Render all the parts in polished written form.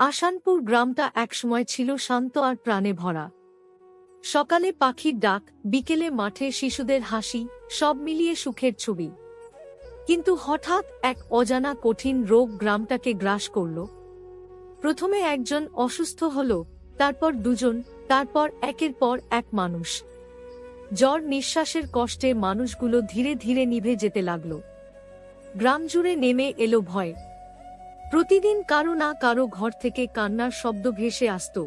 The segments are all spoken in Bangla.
আসানপুর গ্রামটা একসময় ছিল শান্ত আর প্রাণে ভরা। সকালে পাখির ডাক, বিকেলে মাঠে শিশুদের হাসি, সব মিলিয়ে সুখের ছবি। কিন্তু হঠাৎ এক অজানা কঠিন রোগ গ্রামটাকে গ্রাস করল। প্রথমে একজন অসুস্থ হল, তারপর দুজন, তারপর একের পর এক মানুষ। জ্বর, নিঃশ্বাসের কষ্টে মানুষগুলো ধীরে ধীরে নিভে যেতে লাগল। গ্রাম জুড়ে নেমে এলো ভয়। প্রতিদিন কারো না কারো ঘর থেকে কান্নার শব্দ ভেসে আসত।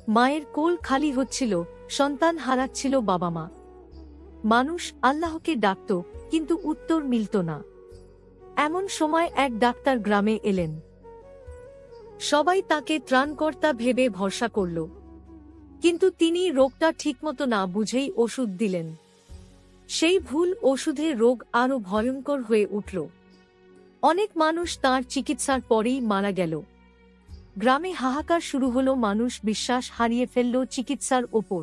মায়ের কোল খালি হচ্ছিল, সন্তান হারাচ্ছিল বাবা মা। মানুষ আল্লাহকে ডাকত, কিন্তু উত্তর মিলত না। এমন সময় এক ডাক্তার গ্রামে এলেন। সবাই তাকে ত্রাণকর্তা ভেবে ভরসা করল, কিন্তু তিনি রোগটা ঠিকমতো না বুঝেই ওষুধ দিলেন। সেই ভুল ওষুধে রোগ আরো ভয়ঙ্কর হয়ে উঠল। অনেক মানুষ তাঁর চিকিৎসার পরেই মারা গেল। গ্রামে হাহাকার শুরু হলো, মানুষ বিশ্বাস হারিয়ে ফেলল চিকিৎসার ওপর।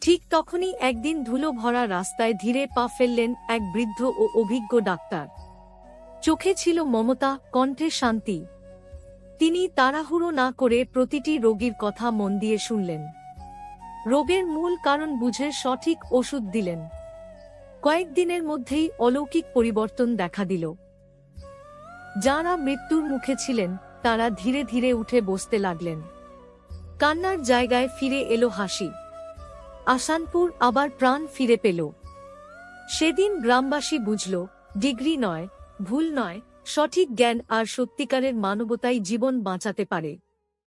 ঠিক তখনই একদিন ধুলো ভরা রাস্তায় ধীরে পা ফেললেন এক বৃদ্ধ ও অভিজ্ঞ ডাক্তার। চোখে ছিল মমতা, কণ্ঠে শান্তি। তিনি তাড়াহুড়ো না করে প্রতিটি রোগীর কথা মন দিয়ে শুনলেন। রোগের মূল কারণ বুঝে সঠিক ওষুধ দিলেন। কয়েকদিনের মধ্যেই অলৌকিক পরিবর্তন দেখা দিল। যাঁরা মৃত্যুর মুখে ছিলেন তারা ধীরে ধীরে উঠে বসতে লাগলেন। কান্নার জায়গায় ফিরে এলো হাসি। আসানপুর আবার প্রাণ ফিরে পেল। সেদিন গ্রামবাসী বুঝল, ডিগ্রি নয়, ভুল নয়, সঠিক জ্ঞান আর সত্যিকারের মানবতাই জীবন বাঁচাতে পারে।